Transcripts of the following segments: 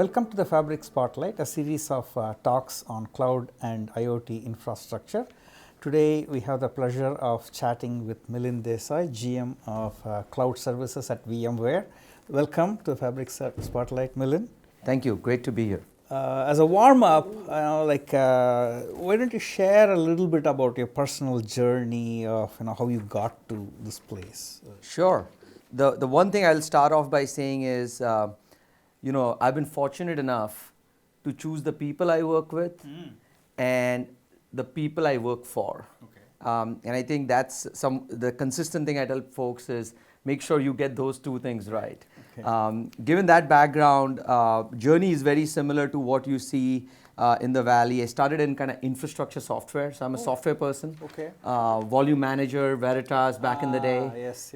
Welcome to the Fabric Spotlight, a series of talks on cloud and IoT infrastructure. Today we have the pleasure of chatting with Milin Desai, GM of Cloud Services at VMware. Welcome to the Fabric Spotlight, Milin. Thank you. Great to be here. As a warm-up, why don't you share a little bit about your personal journey of how you got to this place? Sure. The one thing I'll start off by saying is, I've been fortunate enough to choose the people I work with and the people I work for. Okay. And I think that's the consistent thing I tell folks is make sure you get those two things right. Okay. Given that background, journey is very similar to what you see in the Valley. I started in kind of infrastructure software, so I'm a software person. Okay. Volume manager, Veritas back in the day. Yes.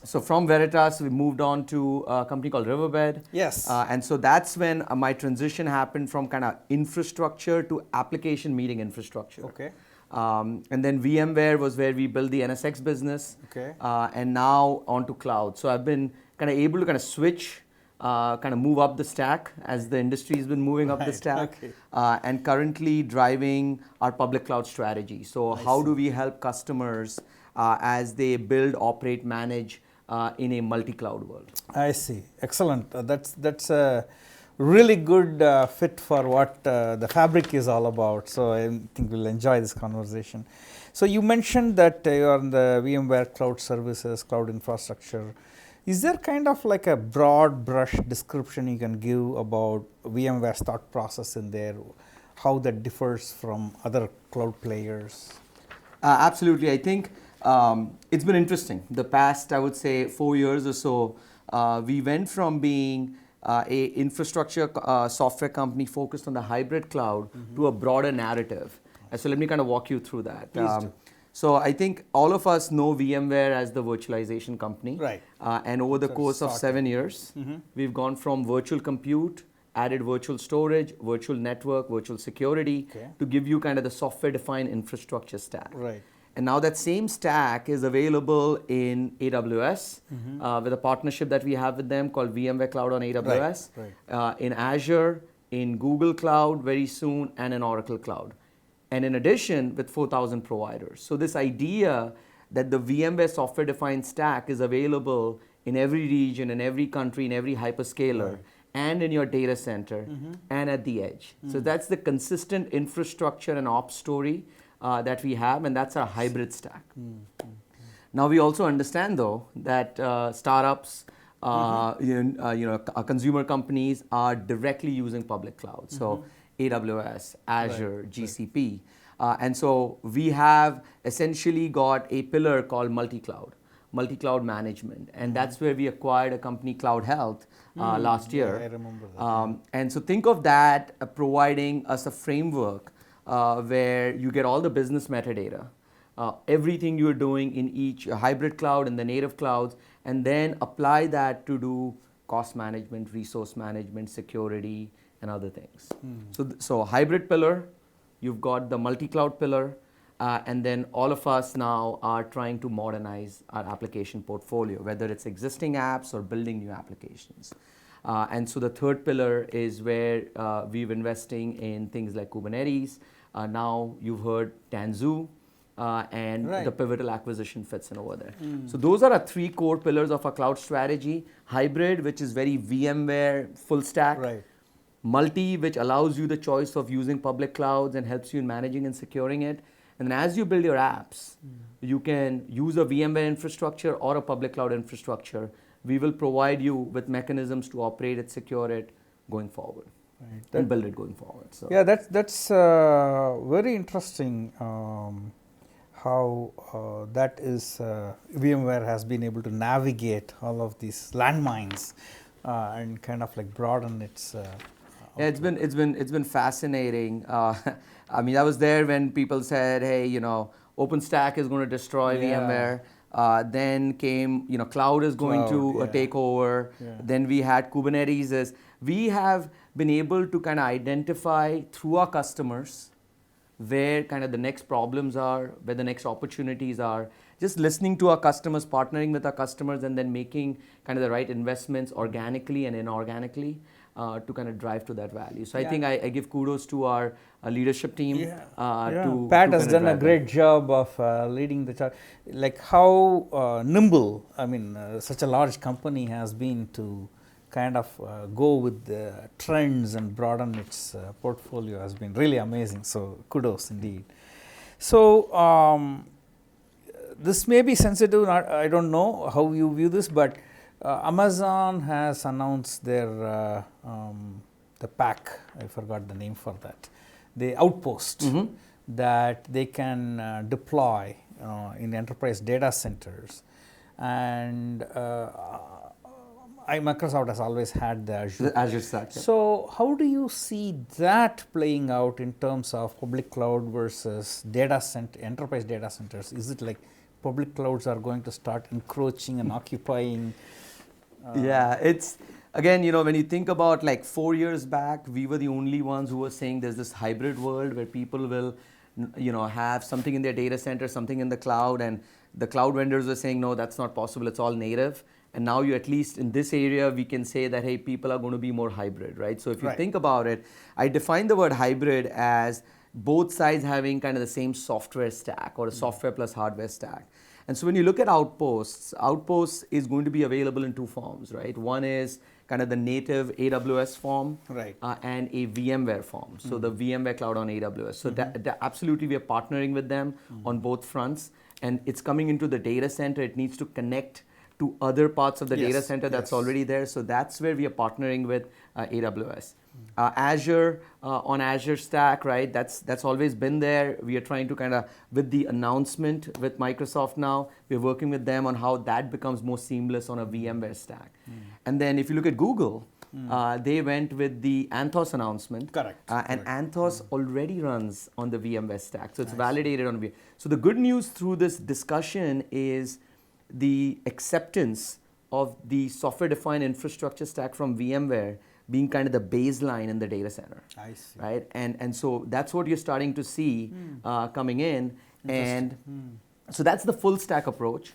So from Veritas, we moved on to a company called Riverbed. Yes. And so that's when my transition happened from kind of infrastructure to application meeting infrastructure. Okay. And then VMware was where we built the NSX business. Okay. And now onto cloud. So I've been kind of able to kind of switch, kind of move up the stack as the industry has been moving up the stack. Okay. And currently driving our public cloud strategy. So how do we help customers as they build, operate, manage in a multi-cloud world? I see. Excellent. That's a really good fit for what the Fabric is all about. So I think we'll enjoy this conversation. So you mentioned that you are in the VMware Cloud Services, cloud infrastructure. Is there kind of like a broad brush description you can give about VMware's thought process in there, how that differs from other cloud players? Absolutely. I think it's been interesting. The past, I would say, 4 years or so, we went from being a infrastructure software company focused on the hybrid cloud to a broader narrative. So let me kind of walk you through that. Please do. So I think all of us know VMware as the virtualization company. Right. And over the course of 7 years, we've gone from virtual compute, added virtual storage, virtual network, virtual security, to give you kind of the software-defined infrastructure stack. Right. And now that same stack is available in AWS with a partnership that we have with them called VMware Cloud on AWS, in Azure, in Google Cloud very soon, and in Oracle Cloud. And in addition, with 4,000 providers. So this idea that the VMware software-defined stack is available in every region, in every country, in every hyperscaler, and in your data center, and at the edge. So that's the consistent infrastructure and ops story that we have, and that's our hybrid stack. Now we also understand, though, that startups, consumer companies are directly using public cloud. So AWS, Azure, GCP. And so we have essentially got a pillar called multi-cloud management. And that's where we acquired a company, Cloud Health, last year. Yeah, I remember that. And so think of that providing us a framework where you get all the business metadata, everything you're doing in each hybrid cloud and the native clouds, and then apply that to do cost management, resource management, security, and other things. So hybrid pillar, you've got the multi-cloud pillar, and then all of us now are trying to modernize our application portfolio, whether it's existing apps or building new applications. And so the third pillar is where we're investing in things like Kubernetes. Now you've heard Tanzu, and the Pivotal acquisition fits in over there. So those are our three core pillars of our cloud strategy. Hybrid, which is very VMware full stack. Right. Multi, which allows you the choice of using public clouds and helps you in managing and securing it. And then as you build your apps, you can use a VMware infrastructure or a public cloud infrastructure. We will provide you with mechanisms to operate it, secure it going forward, and build it going forward. So yeah, that's very interesting how that is VMware has been able to navigate all of these landmines and kind of like broaden its. Yeah, it's been fascinating. I mean, I was there when people said, "Hey, OpenStack is going to destroy VMware." Then came, cloud is going to take over. Yeah. Then we had Kubernetes. We have been able to kind of identify through our customers where kind of the next problems are, where the next opportunities are. Just listening to our customers, partnering with our customers, and then making kind of the right investments organically and inorganically. to kind of drive to that value. So I Yeah. think I give kudos to our leadership team. Pat has kinda done a drive great job of leading the charge. Like how nimble, I mean, such a large company has been to kind of go with the trends and broaden its portfolio has been really amazing. So kudos indeed. So this may be sensitive. I don't know how you view this, but Amazon has announced their the pack. I forgot the name for that. The outpost that they can deploy in enterprise data centers, and Microsoft has always had the Azure. The Azure Stack. Yeah. So how do you see that playing out in terms of public cloud versus enterprise data centers? Is it like public clouds are going to start encroaching and occupying? Yeah, it's again, when you think about like 4 years back, we were the only ones who were saying there's this hybrid world where people will, have something in their data center, something in the cloud, and the cloud vendors were saying, no, that's not possible. It's all native. And now you, at least in this area, we can say that, hey, people are going to be more hybrid, right? So if you think about it, I define the word hybrid as both sides having kind of the same software stack or a software plus hardware stack. And so when you look at Outposts is going to be available in two forms, right? One is kind of the native AWS form, right, and a VMware form. So the VMware cloud on AWS. So that absolutely, we are partnering with them on both fronts, and it's coming into the data center. It needs to connect to other parts of the data center that's already there. So that's where we are partnering with AWS. Azure, on Azure Stack, right? That's always been there. We are trying to kind of, with the announcement with Microsoft now, we're working with them on how that becomes more seamless on a VMware stack. And then if you look at Google, they went with the Anthos announcement. Correct. And Anthos already runs on the VMware stack. So it's validated on VMware. So the good news through this discussion is the acceptance of the software-defined infrastructure stack from VMware being kind of the baseline in the data center. I see. Right? And so that's what you're starting to see coming in. And so that's the full stack approach.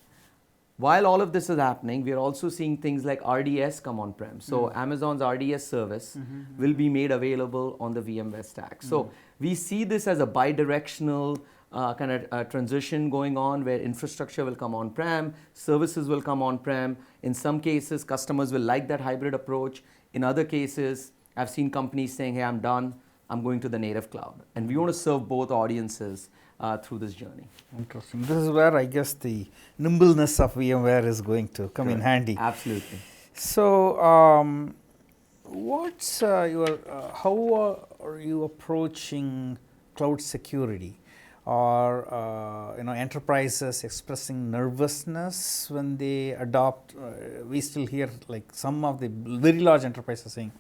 While all of this is happening, we are also seeing things like RDS come on-prem. So Amazon's RDS service will be made available on the VMware stack. So we see this as a bi-directional kind of transition going on, where infrastructure will come on-prem, services will come on-prem. In some cases, customers will like that hybrid approach. In other cases, I've seen companies saying, hey, I'm done, I'm going to the native cloud. And we want to serve both audiences through this journey. Interesting. This is where I guess the nimbleness of VMware is going to come in handy. Absolutely. So, what's how are you approaching cloud security? Or enterprises expressing nervousness when they adopt? We still hear like some of the very large enterprises saying,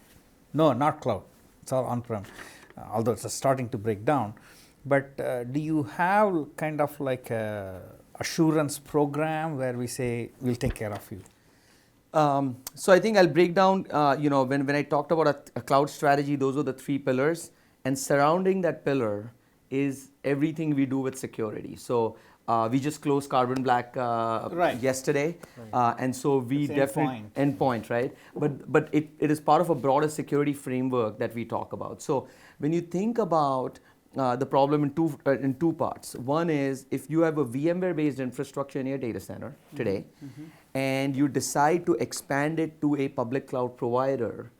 no, not cloud, it's all on-prem, although it's starting to break down. But do you have kind of like a assurance program where we say, we'll take care of you? So I think I'll break down, when I talked about a cloud strategy, those are the 3 pillars. And surrounding that pillar is everything we do with security. So we just closed Carbon Black yesterday, and so we definitely endpoint, right? But it is part of a broader security framework that we talk about. So when you think about the problem in two parts, one is if you have a VMware-based infrastructure in your data center today, and you decide to expand it to a public cloud provider,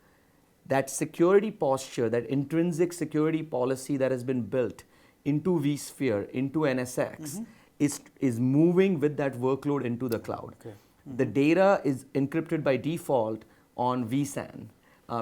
that security posture, that intrinsic security policy that has been built into vSphere, into NSX, is moving with that workload into the cloud. The data is encrypted by default on vSAN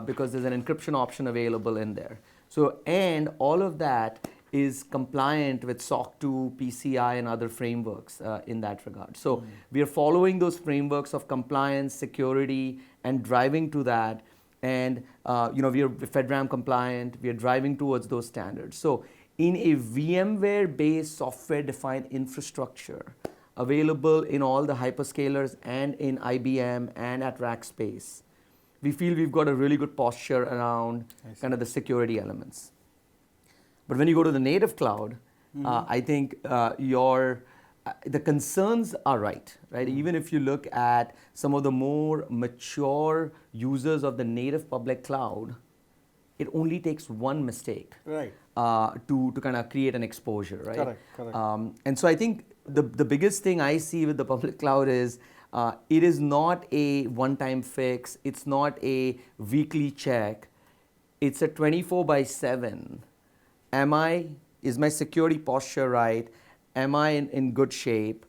because there's an encryption option available in there. So, and all of that is compliant with SOC 2, PCI, and other frameworks in that regard. So we are following those frameworks of compliance, security, and driving to that. And we are FedRAMP compliant. We are driving towards those standards. So in a VMware-based software-defined infrastructure available in all the hyperscalers and in IBM and at Rackspace, we feel we've got a really good posture around kind of the security elements. But when you go to the native cloud, I think your the concerns are right? Even if you look at some of the more mature users of the native public cloud, it only takes one mistake to kind of create an exposure, right? Correct. And so I think the biggest thing I see with the public cloud is it is not a one-time fix. It's not a weekly check. It's a 24/7. Is my security posture right? Am I in good shape?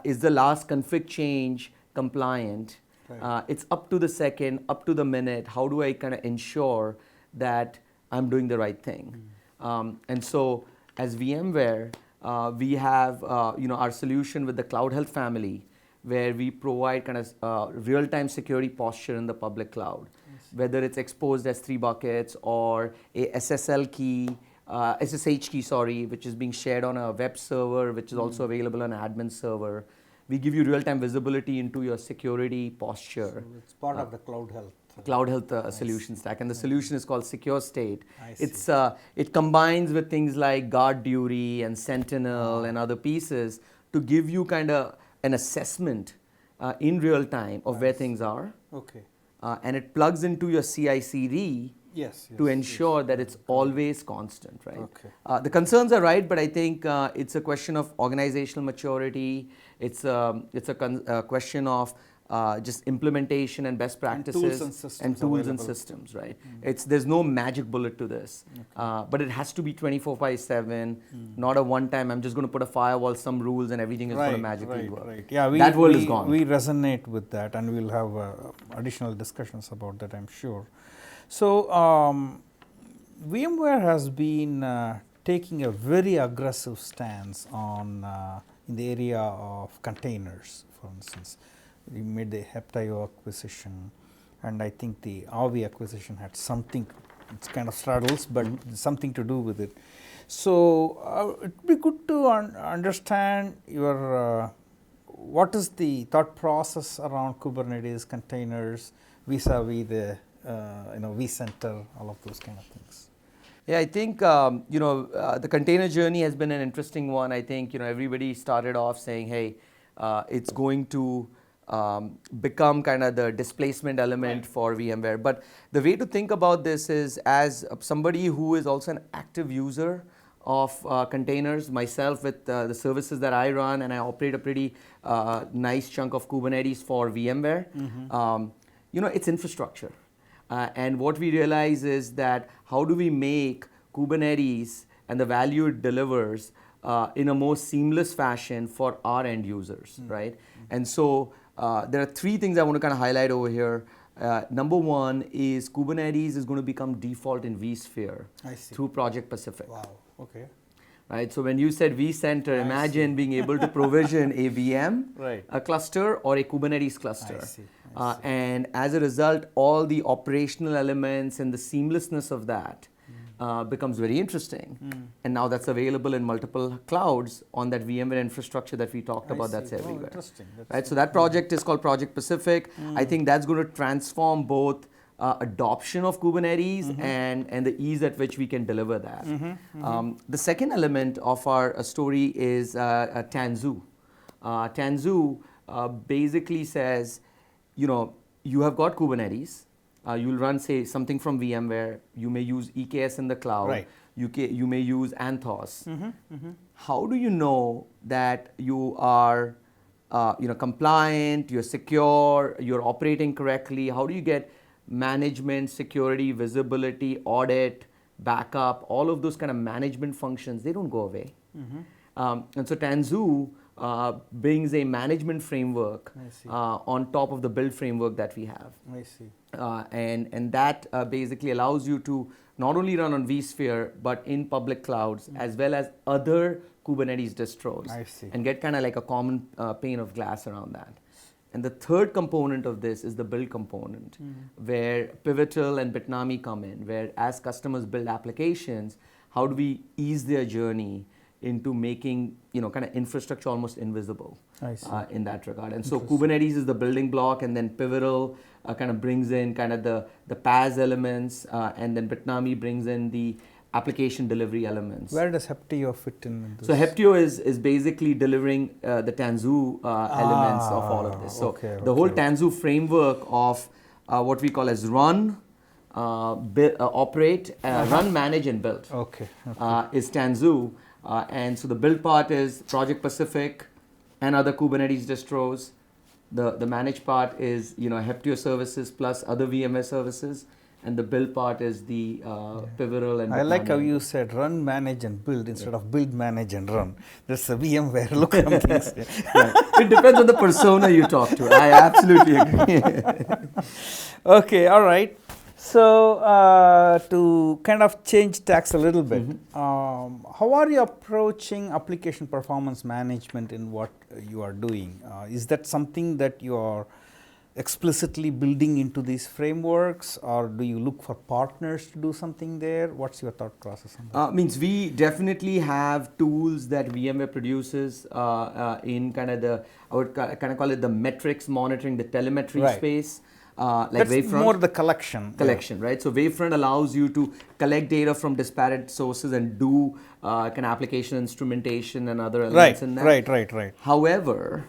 Is the last config change compliant? It's up to the second, up to the minute. How do I kind of ensure that I'm doing the right thing? And so as VMware, we have our solution with the Cloud Health family, where we provide kind of real-time security posture in the public cloud, whether it's exposed S3 buckets or a SSH key, which is being shared on a web server, which is also available on an admin server. We give you real-time visibility into your security posture. So it's part of the Cloud Health. Cloud Health solution stack, and the solution is called Secure State. It combines with things like Guard Duty and Sentinel and other pieces to give you kind of an assessment in real time of where things are. And it plugs into your CI/CD to ensure that it's always constant, right? The concerns are right, but I think it's a question of organizational maturity. It's a question of just implementation and best practices and tools and systems, right? There's no magic bullet to this, but it has to be 24/7, not a one-time. I'm just going to put a firewall, some rules, and everything is going to magically work. Yeah, that world is gone. We resonate with that, and we'll have additional discussions about that, I'm sure. So VMware has been taking a very aggressive stance on in the area of containers, for instance. We made the Heptio acquisition, and I think the RV acquisition had something, it's kind of straddles, but something to do with it. So it'd be good to understand your, what is the thought process around Kubernetes containers vis-a-vis the vCenter, all of those kind of things. Yeah, I think the container journey has been an interesting one. I think everybody started off saying, hey, it's going to become kind of the displacement element for VMware. But the way to think about this is, as somebody who is also an active user of containers, myself with the services that I run, and I operate a pretty nice chunk of Kubernetes for VMware, it's infrastructure. And what we realize is that how do we make Kubernetes and the value it delivers in a more seamless fashion for our end users, right? And so there are three things I want to kind of highlight over here. Number one is Kubernetes is going to become default in vSphere through Project Pacific. Wow, okay. Right, so when you said vCenter, imagine being able to provision a VM a cluster or a Kubernetes cluster. I see. And as a result, all the operational elements and the seamlessness of that becomes very interesting. And now that's available in multiple clouds on that VMware infrastructure that we talked about. That's everywhere. Interesting. Right, so that project is called Project Pacific. I think that's going to transform both adoption of Kubernetes and the ease at which we can deliver that. The second element of our story is Tanzu. Tanzu basically says, you have got Kubernetes. You'll run, say, something from VMware. You may use EKS in the cloud. You may use Anthos. How do you know that you are compliant, you're secure, you're operating correctly? How do you get management, security, visibility, audit, backup, all of those kind of management functions? They don't go away. And so Tanzu brings a management framework on top of the build framework that we have. I see. And that basically allows you to not only run on vSphere, but in public clouds, as well as other Kubernetes distros. I see. And get kind of like a common pane of glass around that. And the third component of this is the build component, where Pivotal and Bitnami come in, where as customers build applications, how do we ease their journey into making kind of infrastructure almost invisible in that regard. And so Kubernetes is the building block, and then Pivotal kind of brings in kind of the PaaS elements, and then Bitnami brings in the application delivery elements. Where does Heptio fit in this? So Heptio is basically delivering the Tanzu elements of all of this. So the whole Tanzu framework of what we call as run, operate, run, manage, and build is Tanzu. And so the build part is Project Pacific and other Kubernetes distros. The manage part is Heptio services plus other VMware services. And the build part is the pivotal and I like how you said run, manage, and build instead of build, manage, and run. That's a VMware look on things. It depends on the persona you talk to. I absolutely agree. Okay, all right. So to kind of change tacks a little bit, how are you approaching application performance management in what you are doing? Is that something that you are explicitly building into these frameworks, or do you look for partners to do something there? What's your thought process on that? Means we definitely have tools that VMware produces in kind of I would kind of call it the metrics monitoring, the telemetry space. Like that's Wavefront. More the collection, right? So Wavefront allows you to collect data from disparate sources and do kind of application instrumentation and other elements in that. Right. However,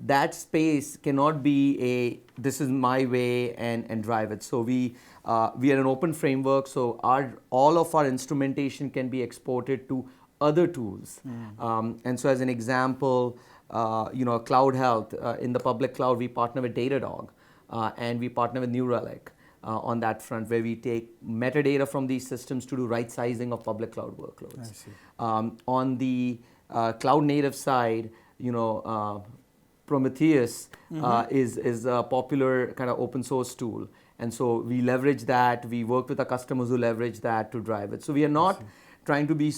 that space cannot be this is my way and drive it. So we are an open framework, so all of our instrumentation can be exported to other tools. And so as an example, Cloud Health, in the public cloud, we partner with Datadog and we partner with New Relic on that front, where we take metadata from these systems to do right sizing of public cloud workloads. I see. On the cloud native side, Prometheus is a popular kind of open source tool. And so we leverage that. We work with our customers who leverage that to drive it. So we are not trying to be,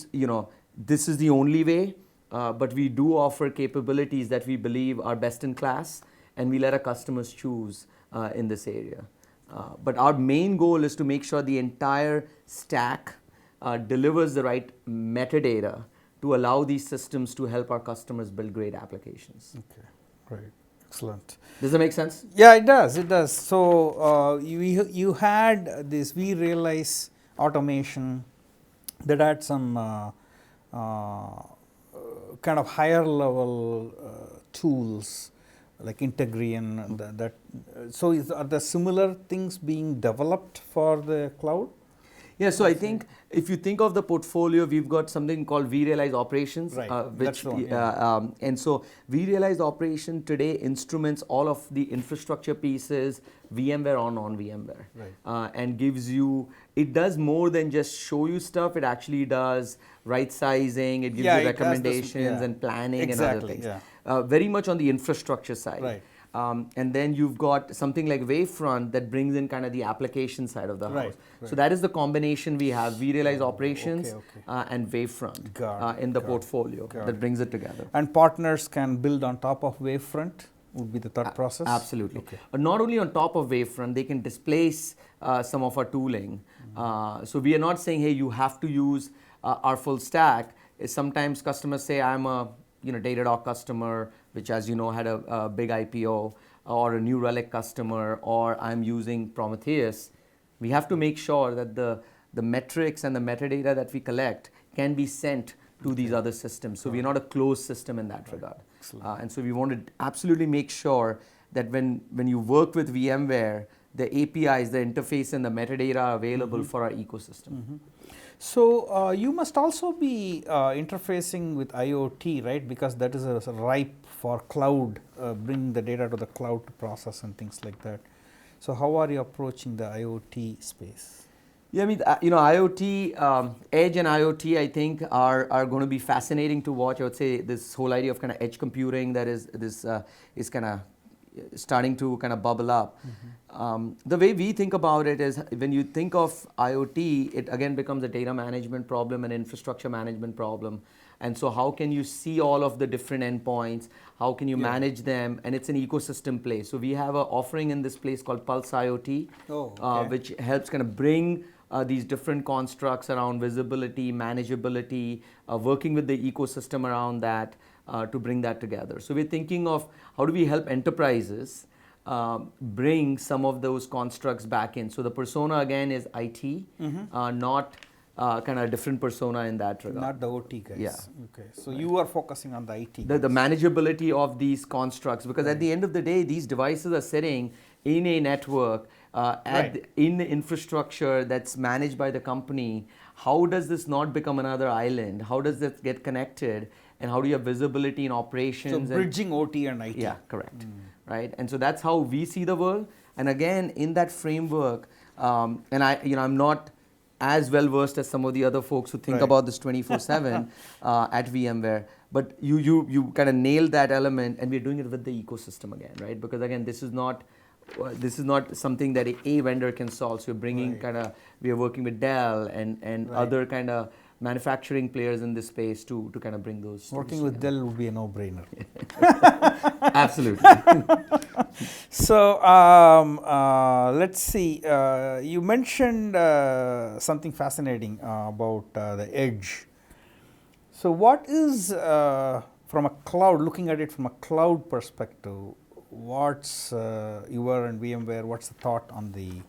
this is the only way, but we do offer capabilities that we believe are best in class, and we let our customers choose in this area. But our main goal is to make sure the entire stack delivers the right metadata to allow these systems to help our customers build great applications. Okay, great, excellent. Does that make sense? Yeah, it does. It does. So you had this vRealize automation that had some kind of higher level tools like Integrian. So are there similar things being developed for the cloud? Yeah, so I think if you think of the portfolio, we've got something called vRealize Operations, and so vRealize Operation today instruments all of the infrastructure pieces, VMware on VMware, and gives you. It does more than just show you stuff. It actually does right sizing. It gives you recommendations and planning and other things. Very much on the infrastructure side. Right. And then you've got something like Wavefront that brings in kind of the application side of the house. So that is the combination we have, vRealize Operations and Wavefront in the portfolio that brings it together. And partners can build on top of Wavefront would be the thought process? Absolutely. Not only on top of Wavefront, they can displace some of our tooling. So we are not saying, hey, you have to use our full stack. Sometimes customers say, I'm a Datadog customer, which, as you know, had a big IPO, or a New Relic customer, or I'm using Prometheus. We have to make sure that the metrics and the metadata that we collect can be sent to these other systems. So we're not a closed system in that regard. And so we want to absolutely make sure that when you work with VMware, the APIs, the interface, and the metadata are available for our ecosystem. So you must also be interfacing with IoT, right? Because that is a ripe for cloud, bring the data to the cloud to process and things like that. So how are you approaching the IoT space? Yeah, I mean, IoT, edge and IoT, I think are going to be fascinating to watch. I would say this whole idea of kind of edge computing that is kind of starting to kind of bubble up. The way we think about it is when you think of IoT, it again becomes a data management problem, an infrastructure management problem. And so how can you see all of the different endpoints? How can you manage them? And it's an ecosystem play. So we have an offering in this place called Pulse IoT, which helps kind of bring these different constructs around visibility, manageability, working with the ecosystem around that to bring that together. So we're thinking of how do we help enterprises bring some of those constructs back in. So the persona again is IT, not kind of different persona in that regard. Not the OT guys. Yeah. Okay. So you are focusing on the IT. The manageability of these constructs, because at the end of the day, these devices are sitting in a network, in the infrastructure that's managed by the company. How does this not become another island? How does this get connected? And how do you have visibility in operations? So bridging OT and IT. Yeah, correct. Right, and so that's how we see the world. And again, in that framework, and I'm not as well versed as some of the other folks who think about this 24/7 at VMware, but you kind of nailed that element, and we're doing it with the ecosystem again, right? Because again, this is not something that a vendor can solve. So we're bringing we are working with Dell and other kind of manufacturing players in this space to kind of bring those. Working with Dell would be a no-brainer. Absolutely. So let's see. You mentioned something fascinating about the edge. So what is, from a cloud, looking at it from a cloud perspective, what's your and VMware, what's the thought on the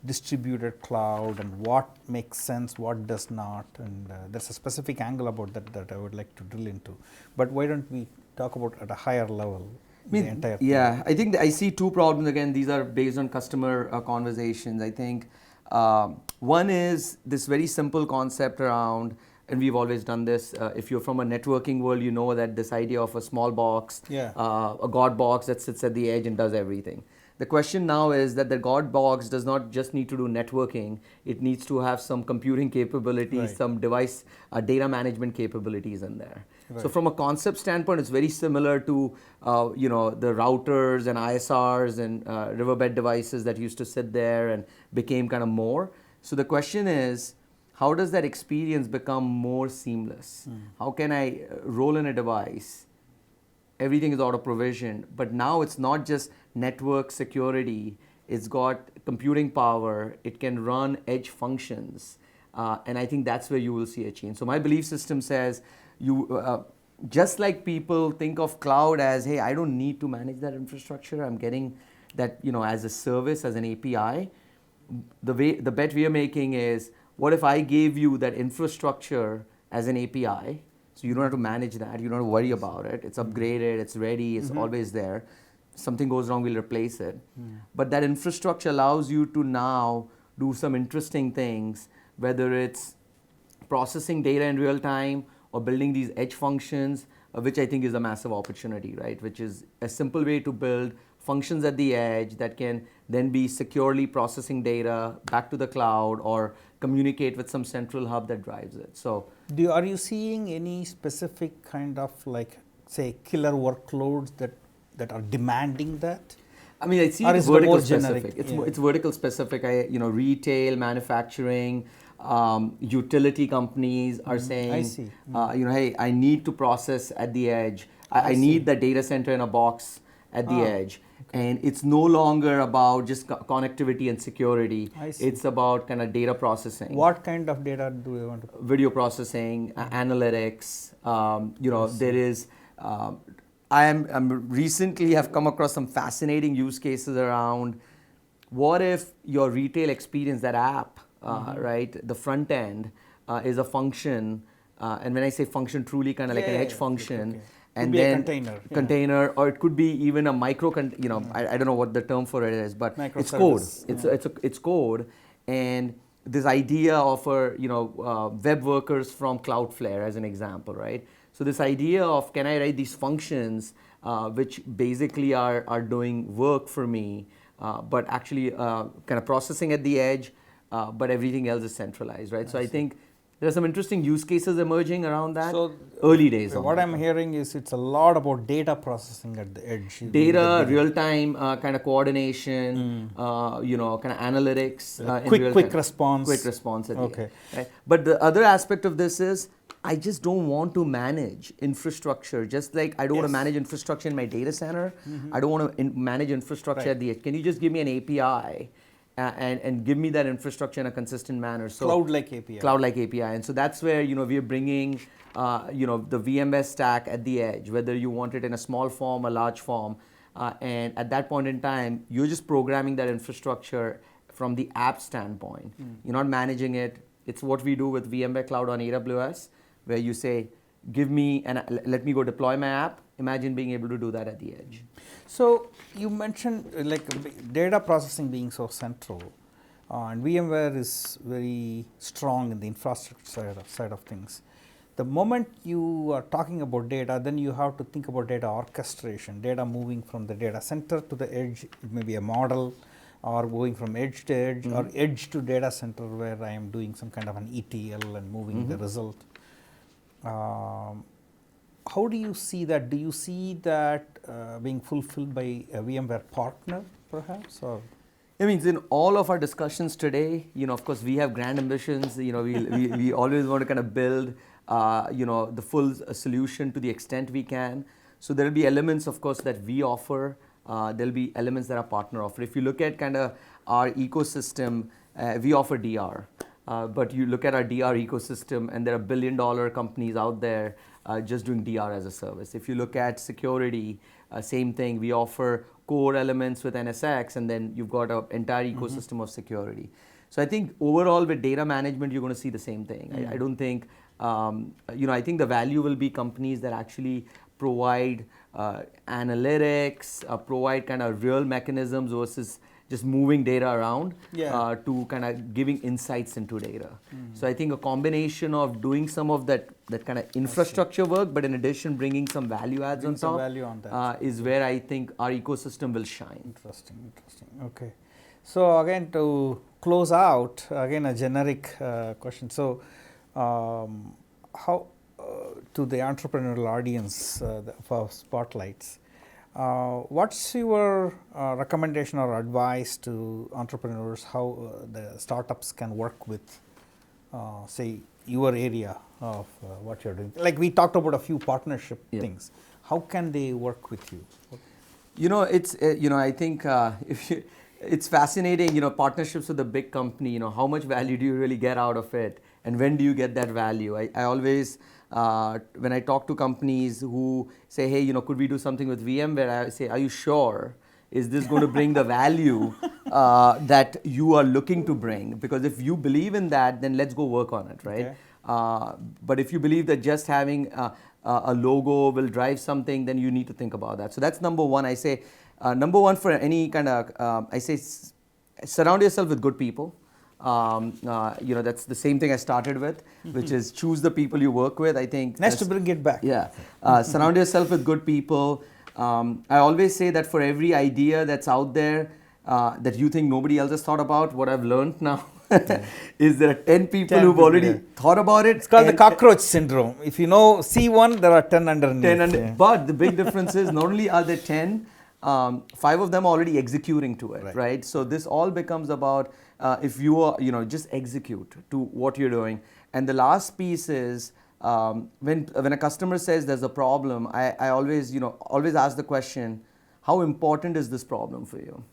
distributed cloud and what makes sense, what does not, and there's a specific angle about that I would like to drill into. But why don't we talk about at a higher level? The entire thing? I think I see two problems. Again, these are based on customer conversations. I think one is this very simple concept around, and we've always done this. If you're from a networking world, you know that this idea of a small box, a God box that sits at the edge and does everything. The question now is that the God box does not just need to do networking, it needs to have some computing capabilities, some device data management capabilities in there. So from a concept standpoint, it's very similar to the routers and ISRs and riverbed devices that used to sit there and became kind of more. So the question is, how does that experience become more seamless? How can I roll in a device? Everything is auto-provisioned, but now it's not just network security, it's got computing power, it can run edge functions, and I think that's where you will see a change. So my belief system says, just like people think of cloud as, hey, I don't need to manage that infrastructure, I'm getting that as a service, as an API. The bet we are making is, what if I gave you that infrastructure as an API? So you don't have to manage that, you don't have to worry about it. It's upgraded, it's ready, it's always there. Something goes wrong, we'll replace it. But that infrastructure allows you to now do some interesting things, whether it's processing data in real time or building these edge functions, which I think is a massive opportunity, right? Which is a simple way to build functions at the edge that can then be securely processing data back to the cloud or communicate with some central hub that drives it. So, are you seeing any specific kind of say killer workloads that are demanding that? I mean, I see it's vertical specific. It's vertical specific. Retail, manufacturing, utility companies are saying, I see. Hey, I need to process at the edge. I need the data center in a box at the edge. And it's no longer about just connectivity and security. It's about kind of data processing. What kind of data do we want to? Video processing, analytics. There is. I'm recently have come across some fascinating use cases around what if your retail experience, that app, right, the front end is a function, and when I say function, truly kind of like an edge function. And then container, or it could be even a micro. I don't know what the term for it is, but it's code. It's code, and this idea of web workers from Cloudflare as an example, right? So this idea of, can I write these functions which basically are doing work for me, but actually kind of processing at the edge, but everything else is centralized, right? So I think there are some interesting use cases emerging around that. So early days. What I'm hearing is it's a lot about data processing at the edge. Data, real-time kind of coordination, kind of analytics. Quick response. Quick response at the edge. Right? But the other aspect of this is, I just don't want to manage infrastructure. Just like I don't want to manage infrastructure in my data center, I don't want to manage infrastructure at the edge. Can you just give me an API? And give me that infrastructure in a consistent manner. So cloud-like API. Cloud-like API, and so that's where we are bringing the VMware stack at the edge, whether you want it in a small form, a large form, and at that point in time, you're just programming that infrastructure from the app standpoint. You're not managing it. It's what we do with VMware Cloud on AWS, where you say, give me and let me go deploy my app. Imagine being able to do that at the edge. So you mentioned data processing being so central, and VMware is very strong in the infrastructure side of things. The moment you are talking about data, then you have to think about data orchestration, data moving from the data center to the edge. It may be a model, or going from edge to edge, or edge to data center, where I am doing some kind of an ETL and moving the result. How do you see that? Do you see that being fulfilled by a VMware partner, perhaps, or? I mean, in all of our discussions today, of course, we have grand ambitions. We always want to kind of build, the full solution to the extent we can. So there will be elements, of course, that we offer. There will be elements that our partner offer. If you look at kind of our ecosystem, we offer DR. But you look at our DR ecosystem, and there are billion-dollar companies out there just doing DR as a service. If you look at security, same thing. We offer core elements with NSX, and then you've got an entire ecosystem of security. So I think overall with data management, you're going to see the same thing. I don't think, I think the value will be companies that actually provide analytics, provide kind of real mechanisms versus just moving data around to kind of giving insights into data. So I think a combination of doing some of that kind of infrastructure work, but in addition bringing some value adds on top is where I think our ecosystem will shine. Interesting. Okay. So again, to close out, again a generic question. So how to the entrepreneurial audience for Spotlights, what's your recommendation or advice to entrepreneurs how the startups can work with, say, your area of what you're doing? Like we talked about a few partnership things. How can they work with you? It's I think it's fascinating. Partnerships with a big company. How much value do you really get out of it, and when do you get that value? I always when I talk to companies who say, hey, could we do something with VMware? I say, are you sure? Is this going to bring the value that you are looking to bring? Because if you believe in that, then let's go work on it, right? Okay. But if you believe that just having a logo will drive something, then you need to think about that. So that's number one. I say, number one for any kind of, I say, surround yourself with good people. That's the same thing I started with, which is choose the people you work with. I think nice to bring it back. Yeah, surround yourself with good people. I always say that for every idea that's out there that you think nobody else has thought about, what I've learned now is there are 10 people who've already thought about it. It's called the cockroach syndrome. If see one, there are 10 underneath. But the big difference is not only are there 10, 5 of them are already executing to it, right? So this all becomes about if you are, just execute to what you're doing. And the last piece is when a customer says there's a problem, I always, always ask the question, how important is this problem for you?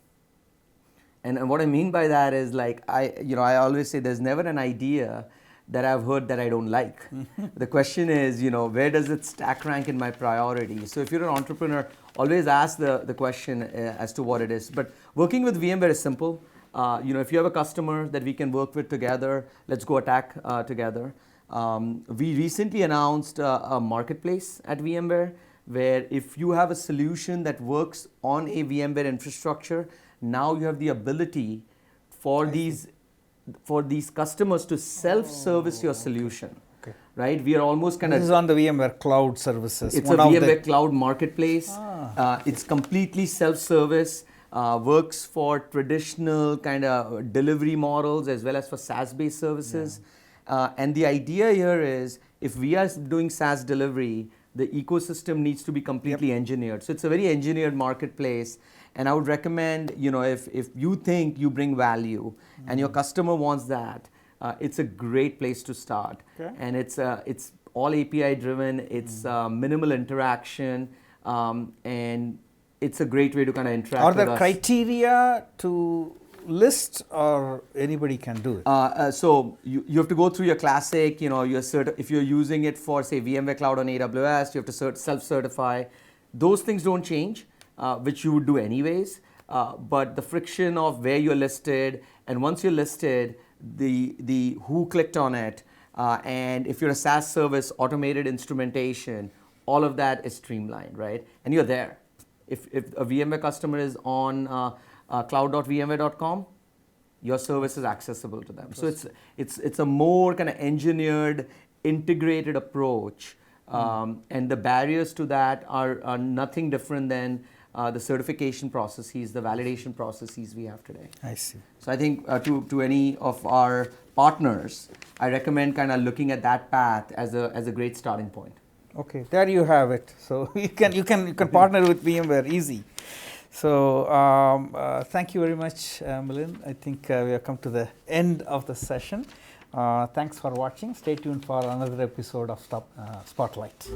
And what I mean by that is like, I always say there's never an idea that I've heard that I don't like. The question is, where does it stack rank in my priority? So if you're an entrepreneur, always ask the question as to what it is. But working with VMware is simple. If you have a customer that we can work with together, let's go attack together. We recently announced a marketplace at VMware where if you have a solution that works on a VMware infrastructure, now you have the ability for these customers to self-service your solution. Okay. Right? We are almost kind of... This is on the VMware Cloud Services. It's a VMware Cloud Marketplace. It's completely self-service. Works for traditional kind of delivery models as well as for SaaS-based services. And the idea here is if we are doing SaaS delivery, the ecosystem needs to be completely engineered. So it's a very engineered marketplace. And I would recommend, if you think you bring value and your customer wants that, it's a great place to start. Okay. And it's all API driven. It's minimal interaction, and it's a great way to kind of interact with us. Are there criteria to list, or anybody can do it? So you have to go through your classic, if you're using it for, say, VMware Cloud on AWS, you have to self-certify. Those things don't change, which you would do anyways. But the friction of where you're listed, and once you're listed, the who clicked on it, and if you're a SaaS service, automated instrumentation, all of that is streamlined, right? And you're there. If a VMware customer is on cloud.vmware.com, your service is accessible to them. So it's a more kind of engineered, integrated approach, and the barriers to that are nothing different than the certification processes, the validation processes we have today. I see. So I think to any of our partners, I recommend kind of looking at that path as a great starting point. Okay, there you have it. So you can partner with VMware easy. So thank you very much, Milin. I think we have come to the end of the session. Thanks for watching. Stay tuned for another episode of Spotlight.